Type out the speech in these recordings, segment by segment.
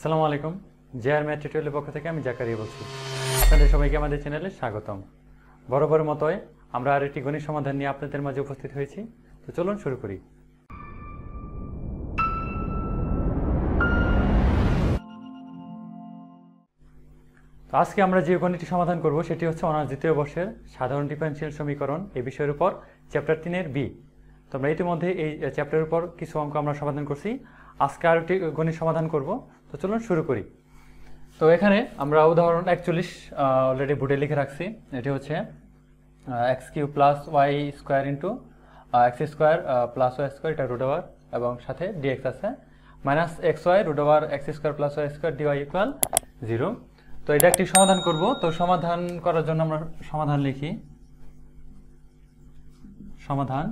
আসসালামু আলাইকুম। JR math টিউটোরিয়ালের পক্ষ থেকে আমি জাকারিয়া বলছি। আপনাদের সবাইকে আমাদের চ্যানেলে স্বাগতম। বরাবর মতোই আমরা আরেকটি গণিত সমাধান নিয়ে আপনাদের মাঝে উপস্থিত হয়েছি। তো চলুন শুরু করি। তো আজকে আমরা যে গণিতটি সমাধান করব সেটি হচ্ছে অনার্স দ্বিতীয় বর্ষের সাধারণ ডিফারেনশিয়াল সমীকরণ এই বিষয়ের উপর চ্যাপ্টার 3-এর বি। তো আমরা ইতিমধ্যে এই চ্যাপ্টারের উপর কিছু অঙ্ক আমরা সমাধান করছি। আজকে আরেকটি গণিত সমাধান করব। তো চলুন শুরু করি। তো এখানে আমরা উদাহরণ 41 অলরেডি বোর্ডে লিখে রাখছি। এটি হচ্ছে x³ plus y square into x² plus y square, এটা রুট ওভার এবং সাথে dx আছে, minus xy root over x² plus y square dy equal 0। তো এটা একটি সমাধান করব। তো সমাধান করার জন্য আমরা সমাধান লিখি, সমাধান,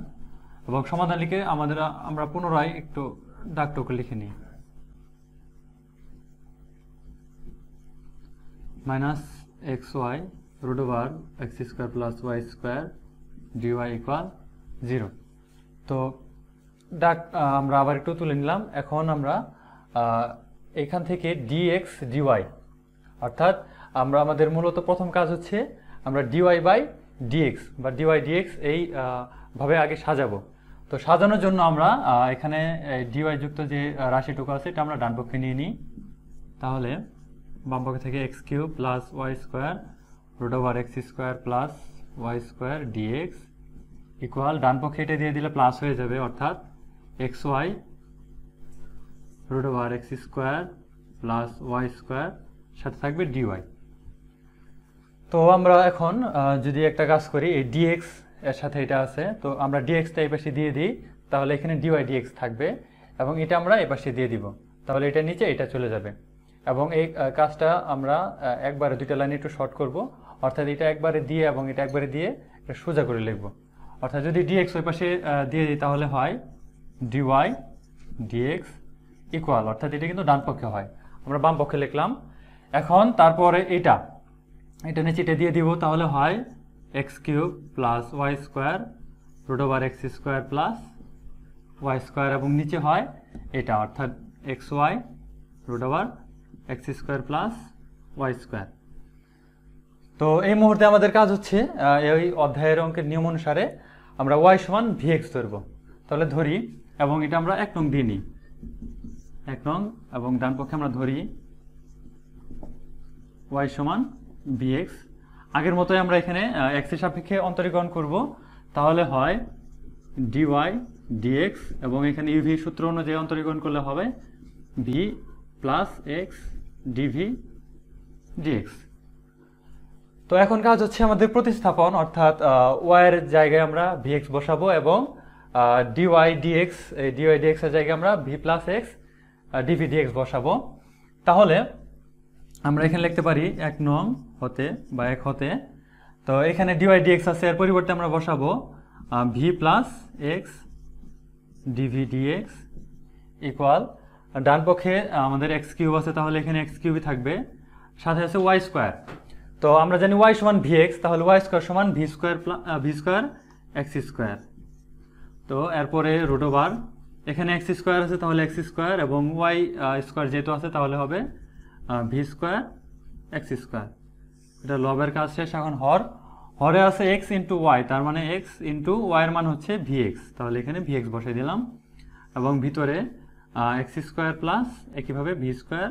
এবং সমাধান লিখে আমরা পুনরায় একটু দাগটুকু লিখে নিই। Minus xy root over x² plus y square dy equal 0। তো ডাক আমরা আবার একটু তুলে নিলাম। এখন আমরা এখান থেকে dx dy, অর্থাৎ আমাদের মূলত প্রথম কাজ হচ্ছে আমরা dy বাই dx বা dy dx এই ভাবে আগে সাজাবো। তো সাজানোর জন্য আমরা এখানে dy যুক্ত যে রাশিটুকু আছে এটা আমরা ডান পক্ষে নিয়ে নিই। তাহলে বাম পক্ষ থেকে x³ plus y square root over x² plus y square dx equal, ডান পক্ষে এটা দিয়ে দিলে প্লাস হয়ে যাবে, অর্থাৎ xy root over x² plus y square সাথে থাকবে dy। তো আমরা এখন যদি একটা কাজ করি, এই dx এর সাথে এটা আছে, তো আমরা dxটা এই পাশে দিয়ে দিই, তাহলে এখানে dy dx থাকবে এবং এটা আমরা এই পাশে দিয়ে দিব, তাহলে এটা নিচে এটা চলে যাবে। এবং এই কাজটা আমরা একবারে দুইটা লাইনে একটু শর্ট করব, অর্থাৎ এটা একবারে দিয়ে এবং এটা একবারে দিয়ে এটা সোজা করে লিখব। অর্থাৎ যদি dx ওই পাশে দিয়ে দিই তাহলে হয় dy dx ইকুয়াল, অর্থাৎ এটা কিন্তু ডান পক্ষে হয়, আমরা বাম পক্ষে লিখলাম। এখন তারপরে এটা নিচে এটা দিয়ে দিব, তাহলে হয় x³ plus y square root over x² plus y square, এবং নিচে হয় এটা, অর্থাৎ xy root over x² plus y square. তো এই মুহূর্তে আমাদের কাজ হচ্ছে এই অধ্যায়ের অঙ্কের নিয়ম অনুসারে আমরা y সমান vx ধরব। তাহলে ধরি এবং এটা আমরা 1 নং দিয়ে নিই, 1 নং, এবং ডান পক্ষে আমরা ধরি y সমান vx। আগের মতোই আমরা এখানে x এর সাপেক্ষে অন্তরীকরণ করব, তাহলে হয় dy dx, এবং এখানে uv সূত্র অনুযায়ী অন্তরীকরণ করলে হবে v plus x dv dx। তো এখন কাজ হচ্ছে আমাদের প্রতিস্থাপন, অর্থাৎ y এর জায়গায় আমরা vx বসাবো এবং dy dx এর জায়গায় আমরা v plus x dv dx বসাবো। তাহলে আমরা এখানে লিখতে পারি 1 নং হতে বা 1 হতে, তো এখানে dy dx আছে, এর পরিবর্তে আমরা বসাবো v plus x dv dx equal, ডান পক্ষে আমাদের x³ আছে, তাহলে এখানে x³ থাকবে, সাথে আছে y স্কোয়ার। তো আমরা জানি y সমান vx, তাহলে y স্কোয়ার সমান v স্কোয়ার x²। তো এরপরে রুট ওভার, এখানে x স্কোয়ার আছে তাহলে x স্কোয়ার, এবং y স্কোয়ার যেহেতু আছে তাহলে হবে v স্কোয়ার x²। এটা লবের কাজ শেষ। এখন হরে আছে x ইন্টু ওয়াই, তার মানে x ইন্টু ওয়াই এর মান হচ্ছে vx, তাহলে এখানে vx বসিয়ে দিলাম, এবং ভিতরে x² প্লাস একইভাবে v স্কোয়ার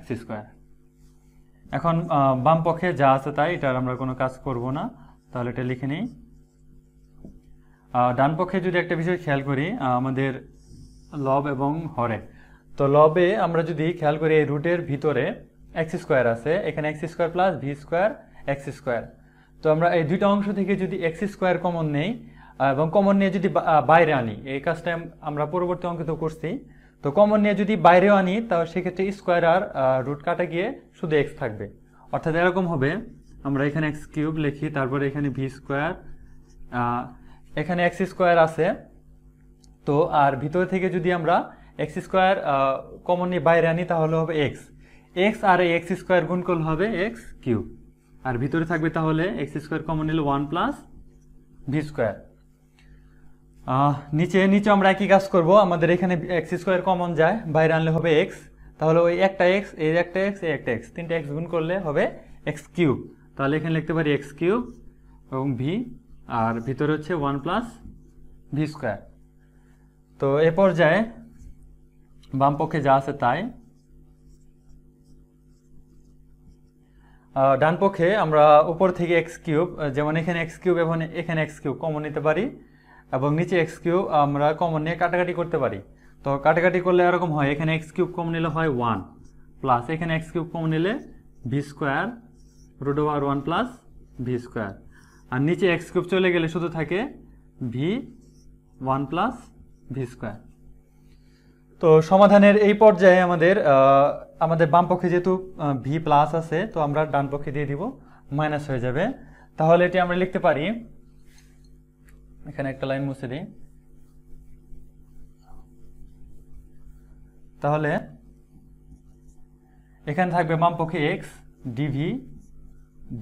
x²। এখন বাম পক্ষে যা আছে তাই, এটার আমরা কোনো কাজ করব না, তাহলে এটা লিখে নিই। ডান পক্ষে যদি একটা বিষয় খেয়াল করি, আমাদের লব এবং হরে, তো লবে আমরা যদি খেয়াল করি এই রুটের ভিতরে x² আছে, এখানে x² plus v square x²। তো আমরা এই দুইটা অংশ থেকে যদি x² কমন নেই এবং কমন নিয়ে যদি বাইরে আনি, এই কাজটা আমরা পরবর্তী অঙ্কে তো করছি, তো কমন নিয়ে যদি বাইরেও আনি তাহলে সেক্ষেত্রে স্কোয়ার আর রুট কাটা গিয়ে শুধু x থাকবে, অর্থাৎ এরকম হবে। আমরা এখানে x³ লিখি, তারপরে এখানে v স্কোয়ার, এখানে x² আছে, তো আর ভিতর থেকে যদি আমরা x² কমন নিয়ে বাইরে আনি তাহলে হবে x আর এই x² গুণ করলে হবে x³, আর ভিতরে থাকবে তাহলে x² কমন নিলে 1 প্লাস v স্কোয়ার। নিচে আমরা একই কাজ করব, আমাদের এখানে x² কমন যায়, বাইরে আনলে হবে x, তাহলে ওই একটা এক্স, এই একটা এক্স, এই একটা এক্স, তিনটা এক্স গুণ করলে হবে এক্স কিউব। তাহলে এখানে লিখতে পারি এক্স কিউব এবং ভি, আর ভিতরে হচ্ছে 1 প্লাস ভি স্কোয়ার। তো এ পর্যায়ে বাম পক্ষে যা আছে তাই, ডান পক্ষে আমরা উপর থেকে এক্স কিউব, যেমন এখানে এক্স কিউব এবং এখানে এক্স কিউব কমন নিতে পারি, এবং নিচে এক্স কিউব আমরা কমন নিয়ে কাটাকাটি করতে পারি। তো কাটাকাটি করলে এরকম হয়, এখানে এক্স কিউব কমন নিলে হয় 1 প্লাস এখানে এক্স কিউব কমন নিলে v square root over 1 plus v square, আর নিচে এক্স কিউব চলে গেলে শুধু থাকে ভি 1 প্লাস ভি স্কোয়ার। তো সমাধানের এই পর্যায়ে আমাদের বাম পক্ষে যেহেতু ভি প্লাস আছে, তো আমরা ডান পক্ষে দিয়ে দিব মাইনাস হয়ে যাবে। তাহলে এটি আমরা লিখতে পারি, এখানে একটা লাইন মুছে দিই, তাহলে এখানে থাকবে বাম পক্ষে এক্স ডিভি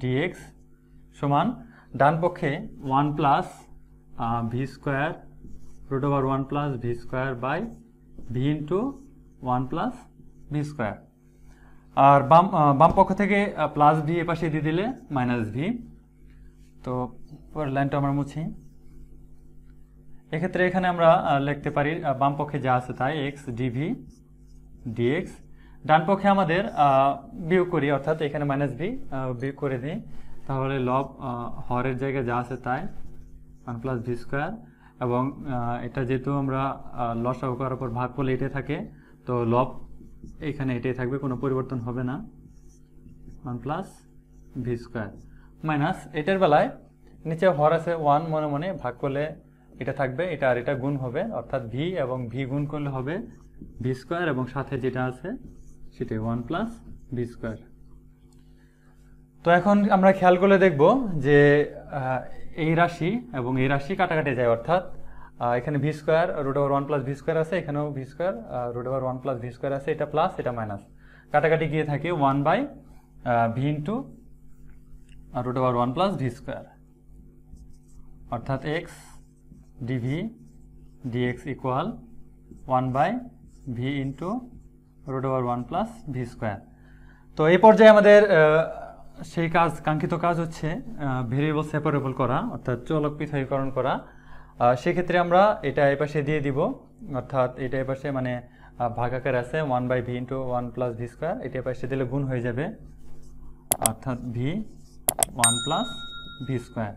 ডিএক্স সমান ডান পক্ষে 1 plus v square root over 1 plus v square by v into 1 plus v square. আর বাম পক্ষ থেকে প্লাস ভি এ পাশে দিয়ে দিলে মাইনাস ভি। তো পরের লাইনটা আমরা মুছি। এক্ষেত্রে এখানে আমরা লিখতে পারি বাম পক্ষে যা আছে তাই এক্স ডিভি ডিএক্স, ডান পক্ষে আমাদের বিয়োগ করি, অর্থাৎ এখানে মাইনাস ভি বিয়োগ করে দিই, তাহলে লব হরের জায়গায় যা আছে তাই 1 প্লাস ভি স্কোয়ার, এবং এটা যেহেতু আমরা লসাগু করার পর ভাগ করলে এটাই থাকে, তো লব এখানে এটাই থাকবে, কোনো পরিবর্তন হবে না, 1 প্লাস ভি স্কোয়ার মাইনাস এটার বেলায় নিচে হর আছে 1, মনে মনে ভাগ করলে এটা থাকবে, এটা আর এটা গুণ হবে, অর্থাৎ ভি এবং ভি গুণ করলে হবে ভি স্কোয়ার, এবং সাথে যেটা আছে সেটাই 1 প্লাস ভি স্কোয়ার। তো এখন আমরা খেয়াল করলে দেখব যে এই রাশি এবং এই রাশি কাটাকাটি যায়, অর্থাৎ এখানে v square root over 1 plus v square আছে, এখানেও v square root over 1 plus v square আছে, এটা প্লাস এটা মাইনাস, কাটাকাটি গিয়ে থাকে 1 by v into root over 1 plus v square, অর্থাৎ x d v d x equal 1 by v into root over 1 plus v square. তো এই পর্যায়ে আমাদের সেই কাঙ্ক্ষিত কাজ হচ্ছে ভেরিয়েবল সেপারেবল করা, অর্থাৎ চলক পৃথকীকরণ করা। সেক্ষেত্রে আমরা এটা এই পাশে দিয়ে দিব, অর্থাৎ এটা এই পাশে মানে ভাগাকার আছে 1 by v into 1 plus v square, এটা এই পাশে দিলে গুণ হয়ে যাবে, অর্থাৎ ভি 1 প্লাস ভি স্কোয়ার,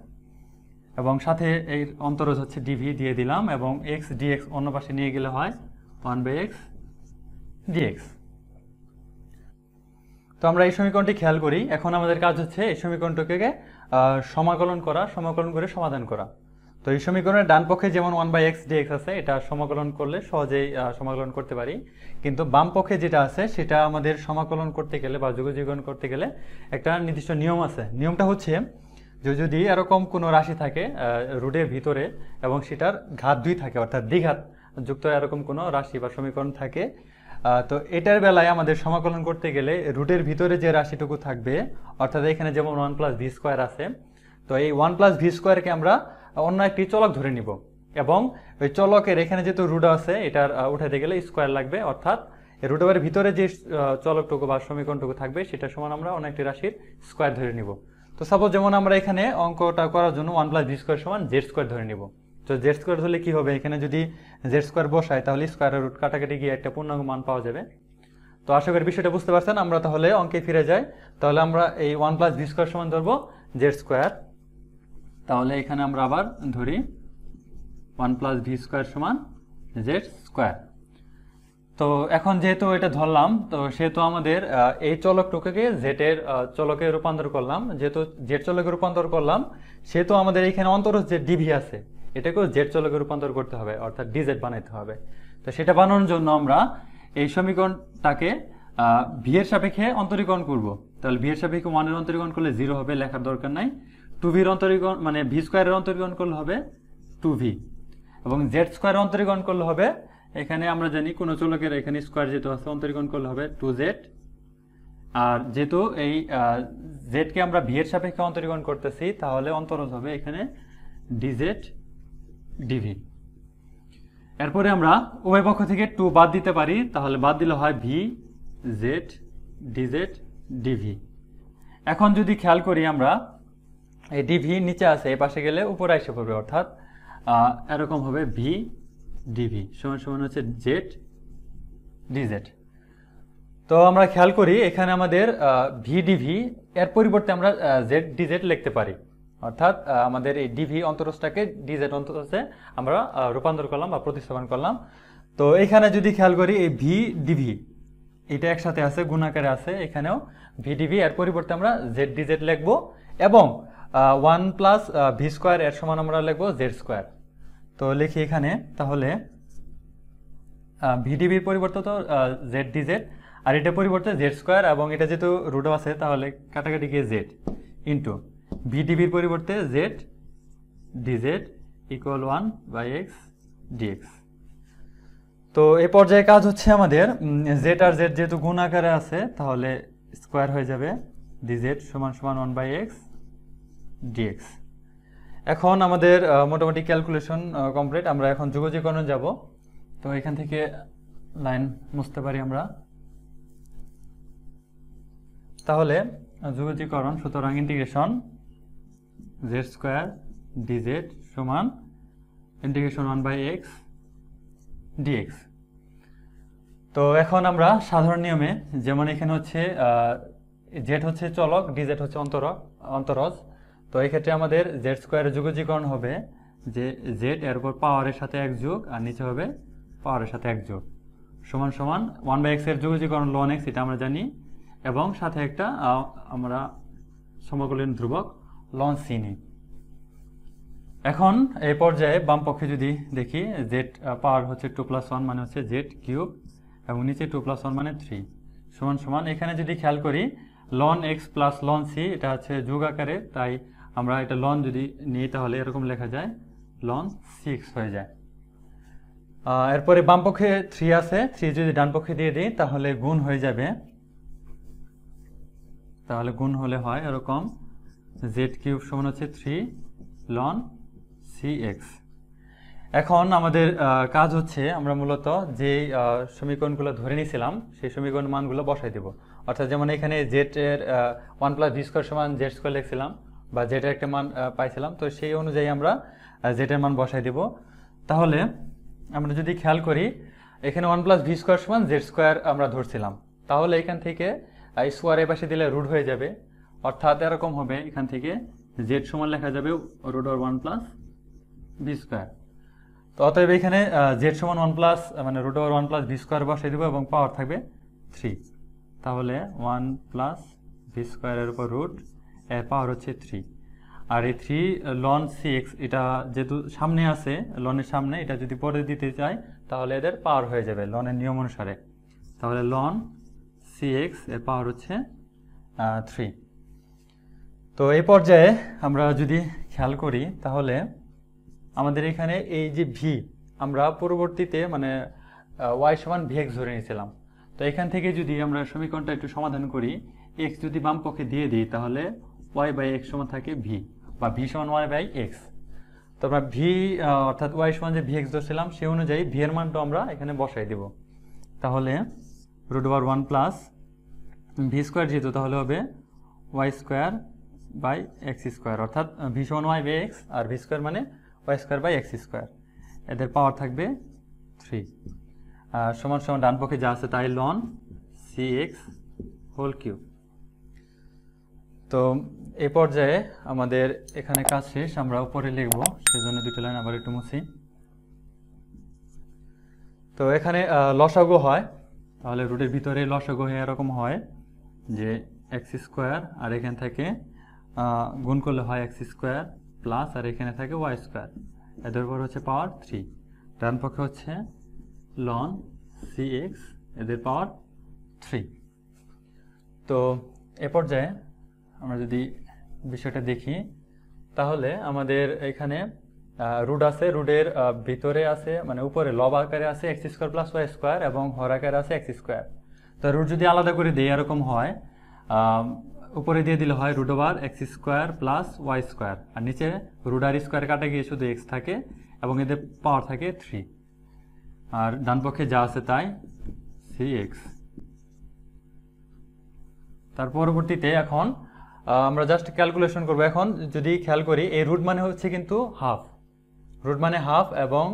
এবং সাথে এই অন্তরজ হচ্ছে ডিভি দিয়ে দিলাম, এবং এক্স ডিএক্স অন্য পাশে নিয়ে গেলে হয় 1 বাই এক্স ডিএক্স। তো আমরা এই সমীকরণটি খেয়াল করি। এখন আমাদের কাজ হচ্ছে এই সমীকরণটিকে সমাকলন করা, সমাকলন করে সমাধান করা। তো এই সমীকরণের ডান পক্ষে যেমন 1 বাই এক্স ডিএক্স আছে, এটা সমাকলন করলে সহজেই সমাকলন করতে পারি, কিন্তু বাম পক্ষে যেটা আছে সেটা আমাদের সমাকলন করতে গেলে বা যোগজীকরণ করতে গেলে একটা নির্দিষ্ট নিয়ম আছে। নিয়মটা হচ্ছে যে যদি এরকম কোনো রাশি থাকে রুটের ভিতরে এবং সেটার ঘাত 2 থাকে, অর্থাৎ দ্বিঘাত যুক্ত এরকম কোনো রাশি বা সমীকরণ থাকে, তো এটার বেলায় আমাদের সমাকলন করতে গেলে রুটের ভিতরে যে রাশিটুকু থাকবে, অর্থাৎ এখানে যেমন 1 প্লাস ভি স্কোয়ার আছে, তো এই 1 প্লাস ভি স্কোয়ারকে আমরা অন্য একটি চলক ধরে নিব, এবং ওই চলকের এখানে যেহেতু রুট আছে এটার উঠাতে গেলে স্কোয়ার লাগবে, অর্থাৎ রুট ওভারের ভিতরে যে চলকটুকু বা সমীকরণটুকু থাকবে সেটা সমান আমরা অন্য একটি রাশির স্কোয়ার ধরে নিব। তো সাপোজ যেমন আমরা এখানে অঙ্কটা করার জন্য 1 প্লাস ভি স্কোয়ার সমান জেড স্কোয়ার ধরে নিব। তো জেড স্কোয়ার ধরলে কি হবে, এখানে যদি জেড স্কোয়ার বসায় তাহলে স্কোয়ারের রুট কাটাকাটি গিয়ে একটা পূর্ণাঙ্গ মান পাওয়া যাবে। তো আশা করি বিষয়টা বুঝতে পারছেন। আমরা তাহলে অঙ্কে ফিরে যাই। তাহলে আমরা এই 1 প্লাস ভি স্কোয়ার সমান ধরবো জেড স্কোয়ার। তাহলে এখানে আমরা আবার ধরি 1 প্লাস ভি স্কোয়ার সমান জেড স্কোয়ার। তো এখন যেহেতু এটা ধরলাম, তো সেহেতু আমাদের এই চলকটুকুকে জেড-এর চলকে রূপান্তর করলাম। যেহেতু জেড চলকে রূপান্তর করলাম, সেহেতু আমাদের এখানে অন্তরজ যে ডিভি আছে এটাকেও জেড চলকে রূপান্তর করতে হবে, অর্থাৎ ডিজেড বানাইতে হবে। তো সেটা বানানোর জন্য আমরা এই সমীকরণটাকে ভি এর সাপেক্ষে অন্তরীকরণ করব। তাহলে ভি এর সাপেক্ষে 1 এর অন্তরীকরণ করলে 0 হবে, লেখার দরকার নাই। 2v এর অন্তরীকরণ মানে ভি স্কোয়ারের অন্তরীকরণ করলে হবে 2v, এবং জেড স্কোয়ারের অন্তরীকরণ করলে হবে, এখানে আমরা জানি কোন চলকের এখানে স্কোয়ার যেহেতু আছে অন্তরীকরণ করলে হবে 2z, আর যেহেতু এই z কে আমরা ভি এর সাপেক্ষে অন্তরীকরণ করতেছি তাহলে অন্তরজ হবে এখানে dz dv। এরপরে আমরা উভয় পক্ষ থেকে 2 বাদ দিতে পারি, তাহলে বাদ দিলে হয় v জেড ডিজেড ডিভি। এখন যদি খেয়াল করি আমরা এই ডিভি নিচে আছে, এই পাশে গেলে উপরে এসে পড়বে, অর্থাৎ এরকম হবে ভি ডিভি সমান সমান হচ্ছে জেড ডিজেড। তো আমরা খেয়াল করি এখানে আমাদের ভি ডিভি এর পরিবর্তে আমরা জেড ডিজেড লিখতে পারি, অর্থাৎ আমাদের এই ডিভি অন্তরজটাকে ডিজেড অন্তরজে আমরা রূপান্তর করলাম বা প্রতিস্থাপন করলাম। তো এখানে যদি খেয়াল করি এই ভি ডিভি এটা একসাথে আছে, গুণাকারে আছে, এখানেও ভি ডিভি এর পরিবর্তে আমরা জেড ডিজেড লিখবো এবং 1 প্লাস ভি স্কোয়ার এর সমান আমরা লিখবো জেড স্কোয়ার। তো লিখি এখানে তাহলে ভি ডিভির পরিবর্তে তো জেড ডিজেড, আর এটা পরিবর্তে জেড স্কোয়ার, এবং এটা যেহেতু রুটও আছে তাহলে কাটাকাটি গিয়ে জেড ইন্টু ভি ডিভির পরিবর্তে Z DZ equal 1/x dx. তো এই পর্যায়ে কাজ হচ্ছে আমাদের জেড আর জেড যেহেতু গুণ আকারে আছে তাহলে স্কোয়ার হয়ে যাবে, ডিজেড সমান সমান 1/x ডিএক্স। এখন আমাদের মোটামুটি ক্যালকুলেশন কমপ্লিট। আমরা এখন যোগজীকরণে যাব। তো এখান থেকে লাইন মুছতে পারি আমরা। তাহলে যোগজীকরণ, সুতরাং ইন্টিগ্রেশন জেড স্কোয়ার ডিজেড সমান ইন্টিগ্রেশন 1/x ডিএক্স। তো এখন আমরা সাধারণ নিয়মে, যেমন এখানে হচ্ছে জেড হচ্ছে চলক, ডিজেড হচ্ছে অন্তরজ, তো এই ক্ষেত্রে আমাদের জেড স্কোয়ারের যোগজীকরণ হবে যে জেড এর উপর পাওয়ারের সাথে 1 যোগ আর নিচে হবে পাওয়ারের সাথে 1 যোগ সমান সমান 1/x এর যোগজীকরণ ln x, এটা আমরা জানি, এবং সাথে একটা আমরা সমকলন ধ্রুবক ln c নিই। এখন এই পর্যায়ে বাম পক্ষে যদি দেখি জেড পাওয়ার হচ্ছে 2 + 1 মানে হচ্ছে জেড কিউব, এবং নিচে 2 + 1 মানে 3 সমান সমান, এখানে যদি খেয়াল করি ln x plus ln c এটা হচ্ছে যোগ আকারে, তাই আমরা এটা ln যদি নিই তাহলে এরকম লেখা যায় ln 6 হয়ে যায়। এরপরে বাম পক্ষে 3 আছে, 3 যদি ডান পক্ষে দিয়ে দিই তাহলে গুণ হয়ে যাবে, তাহলে গুণ হলে হয় এরকম জেড কিউব সমান হচ্ছে 3 ln cx। এখন আমাদের কাজ হচ্ছে আমরা মূলত যে সমীকরণগুলো ধরে নিয়েছিলাম সেই সমীকরণ মানগুলো বসাই দেব, অর্থাৎ যেমন এখানে জেড এর 1 + v স্কয়ার সমান জেড স্কয়ার লিখছিলাম বা জেড এর একটা মান পাইছিলাম, তো সেই অনুযায়ী আমরা জেড এর মান বসাই দেব। তাহলে আমরা যদি খেয়াল করি এখানে 1 + v স্কয়ার সমান জেড স্কয়ার আমরা ধরছিলাম, তাহলে এখান থেকে স্কয়ার এর পাশে দিলে রুট হয়ে যাবে, অর্থাৎ এরকম হবে এখান থেকে জেড সমান লেখা যাবে √1 + v স্কয়ার। তো অতএব এখানে জেড সমান 1 প্লাস মানে √1 + v স্কয়ার বসাই দেব এবং পাওয়ার থাকবে 3, তাহলে 1 + v স্কয়ারের উপর রুট এর পাওয়ার হচ্ছে 3, আর এই 3 ln cx এটা যেহেতু সামনে আছে ln এর সামনে, এটা যদি পরে দিতে চাই তাহলে এদের পাওয়ার হয়ে যাবে ln এর নিয়ম অনুসারে, তাহলে ln cx এর পাওয়ার হচ্ছে 3। তো এই পর্যায়ে আমরা যদি খেয়াল করি তাহলে আমাদের এখানে এই যে ভি আমরা পরবর্তীতে মানে y সমান vx ধরে নিয়েছিলাম, তো এখান থেকে যদি আমরা সমীকরণটা একটু সমাধান করি, x যদি বাম পক্ষে দিয়ে দিই তাহলে y/x সমান থাকে v, বা v সমান y/x। তো আমরা v অর্থাৎ y সমান যে vx ধরছিলাম সেই অনুযায়ী v এর মানটা আমরা এখানে বসাই দেব, তাহলে √1 + v স্কয়ার যেহেতু তাহলে হবে y²/x², অর্থাৎ v সমান y/x আর v স্কয়ার মানে y²/x², এদের পাওয়ার থাকবে 3 আর সমান সমান ডান পক্ষে যা আছে তাই ln cx হোল কিউব। তো এই পর্যায়ে আমাদের এখানে কাজ শেষ, আমরা উপরে লিখব, সেজন্য দুটো লাইন আবার একটু মুছি। তো এখানে লসাগু হয়, তাহলে রুটের ভিতরে লসাগু হয়ে এরকম হয় যে x² আর এখান থেকে গুণ করলে হয় x² প্লাস আর এখানে থাকে y², এদের উপর হচ্ছে পাওয়ার 3, ডান পক্ষে হচ্ছে ln cx এদের পাওয়ার 3। তো এ পর্যায়ে আমরা যদি বিষয়টা দেখি তাহলে আমাদের এখানে রুট আছে, রুটের ভিতরে আছে মানে উপরে লব আকারে আছে x² + y² এবং হর আকারে আছে x²। তো রুট যদি আলাদা করে দেই এরকম হয়, উপরে দিয়ে দিলে হয় √x² + y², আর নিচে √r² কাটা গিয়ে শুধু x থাকে এবং এদের পাওয়ার থাকে 3, আর ডান পক্ষে যা আছে তাই cx। তার পরবর্তীতে এখন আমরা জাস্ট ক্যালকুলেশন করব। এখন যদি খেয়াল করি এই রুট মানে হচ্ছে কিন্তু হাফ, রুট মানে হাফ এবং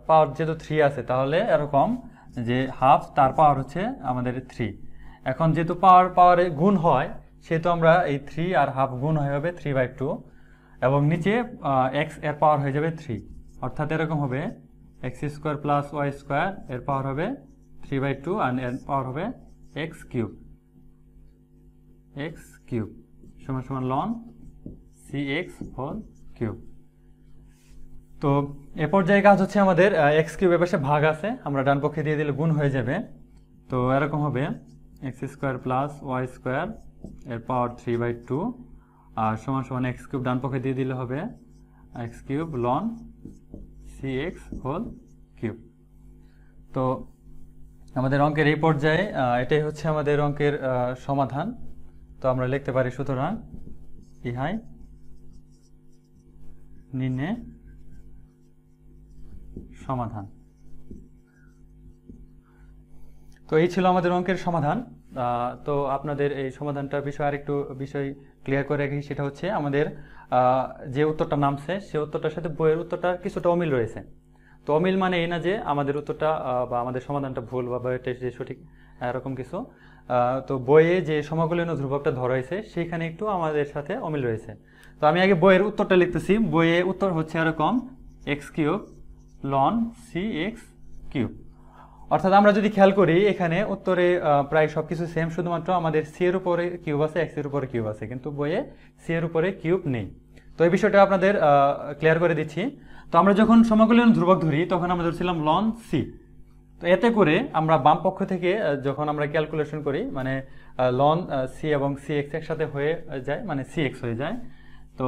পাওয়ার যেহেতু 3 আছে তাহলে এরকম যে হাফ তার পাওয়ার হচ্ছে আমাদের 3। এখন যেহেতু পাওয়ারে গুণ হয় সেহেতু আমরা এই 3 আর হাফ গুণ হয়ে যাবে 3/2 এবং নিচে এক্স এর পাওয়ার হয়ে যাবে 3, অর্থাৎ এরকম হবে x² প্লাস y² এর পাওয়ার হবে 3/2 আর এর পাওয়ার হবে x³ সমান সমান ln cx হোল কিউব। তো এ পর্যায়ে কাজ হচ্ছে আমাদের x³ এর পাশে ভাগ আছে, আমরা ডান পক্ষে দিয়ে দিলে গুণ হয়ে যাবে। তো এরকম হবে x² প্লাস y² এর পাওয়ার 3/2 আর সমান সমান x³ ডান পক্ষে দিয়ে দিলে হবে x³ ln cx whole cube. তো আমাদের অঙ্কের এই পর্যায়ে এটাই হচ্ছে আমাদের অঙ্কের সমাধান। তো আমরা লিখতে পারি সুতরাং ইহাই নির্ণয় সমাধান। তো এই ছিল আমাদের অঙ্কের সমাধান। তো আপনাদের এই সমাধানটার বিষয়ে আরেকটু বিষয় ক্লিয়ার করে রাখি, সেটা হচ্ছে আমাদের যে উত্তরটা নামছে সে উত্তরটার সাথে বইয়ের উত্তরটার কিছুটা অমিল রয়েছে। তো অমিল মানে এই না যে আমাদের উত্তরটা বা আমাদের সমাধানটা ভুল বা বইয়ের যে সঠিক এরকম কিছু। তো বইয়ে যে সমকলনীয় ধ্রুবকটা ধরা হয়েছে সেইখানে একটু আমাদের সাথে অমিল রয়েছে। তো আমি আগে বইয়ের উত্তরটা লিখতেছি। বইয়ে উত্তর হচ্ছে এরকম x³ ln cx³। অর্থাৎ আমরা যদি খেয়াল করি এখানে উত্তরে প্রায় সবকিছু সেম, শুধুমাত্র আমাদের সি এর উপরে কিউব আছে, এক্স এর উপরে কিউব আছে, কিন্তু বইয়ে সি এর উপরে কিউব নেই। তো এই বিষয়টা আপনাদের ক্লিয়ার করে দিচ্ছি। তো আমরা যখন সমকলনীয় ধ্রুবক ধরি তখন আমরা ধরছিলাম ln c। তো এতে করে আমরা বাম পক্ষ থেকে যখন আমরা ক্যালকুলেশন করি মানে ln c এবং cx একসাথে হয়ে যায়, মানে cx হয়ে যায়। তো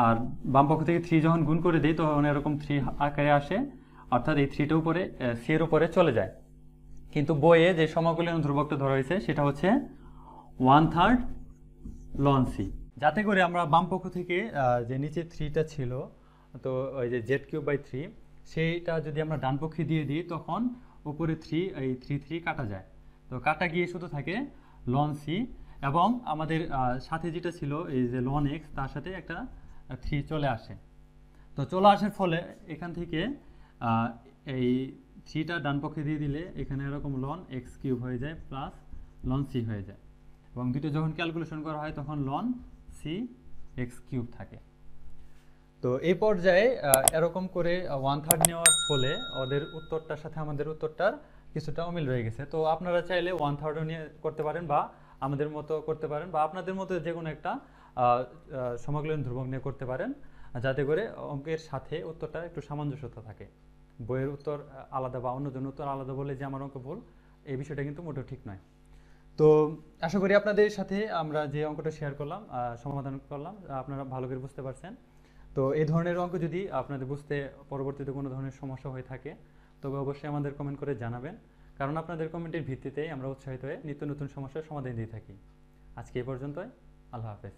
আর বাম পক্ষ থেকে 3 যখন গুণ করে দিই তখন এরকম 3 আকারে আসে, অর্থাৎ এই 3টা উপরে সি এর উপরে চলে যায়। কিন্তু বইয়ে যে সমকলনীয় ধ্রুবকটা ধরা হয়েছে সেটা হচ্ছে 1/3 ln c, যাতে করে আমরা বাম পক্ষ থেকে যে নিচে 3টা ছিল, তো ওই যে z³/3 সেইটা যদি আমরা ডান পক্ষে দিয়ে দিই তখন উপরে 3 এই 3 কাটা যায়। তো কাটা গিয়ে শুধু থাকে ln c এবং আমাদের সাথে যেটা ছিল এই যে ln x তার সাথে একটা 3 চলে আসে। তো চলে আসার ফলে এখান থেকে এই 3টা ডান পক্ষে দিয়ে দিলে এখানে এরকম ln x³ হয়ে যায় প্লাস ln c হয়ে যায়, এবং দুটো যখন ক্যালকুলেশন করা হয় তখন ln cx³ থাকে। তো এই পর্যায়ে এরকম করে 1/3 নেওয়ার ফলে ওদের উত্তরটার সাথে আমাদের উত্তরটার কিছুটা অমিল রয়ে গেছে। তো আপনারা চাইলে 1/3ও নিয়ে করতে পারেন বা আমাদের মতো করতে পারেন বা আপনাদের মতো যে কোনো একটা সমকলন ধ্রুবক নিয়ে করতে পারেন, যাতে করে অঙ্কের সাথে উত্তরটা একটু সামঞ্জস্যতা থাকে। বইয়ের উত্তর আলাদা বা অন্যজনের উত্তর আলাদা বলে যে আমার অঙ্ক ভুল, এই বিষয়টা কিন্তু মোটেও ঠিক নয়। তো আশা করি আপনাদের সাথে আমরা যে অঙ্কটা শেয়ার করলাম, সমাধান করলাম, আপনারা ভালো করে বুঝতে পারছেন। তো এই ধরনের অঙ্ক যদি আপনাদের বুঝতে পরবর্তীতে কোনো ধরনের সমস্যা হয়ে থাকে তবে অবশ্যই আমাদের কমেন্ট করে জানাবেন, কারণ আপনাদের কমেন্টের ভিত্তিতেই আমরা উৎসাহিত হয়ে নিত্য নতুন সমস্যার সমাধান দিয়ে থাকি। আজকে এই পর্যন্তই। আল্লাহ হাফেজ।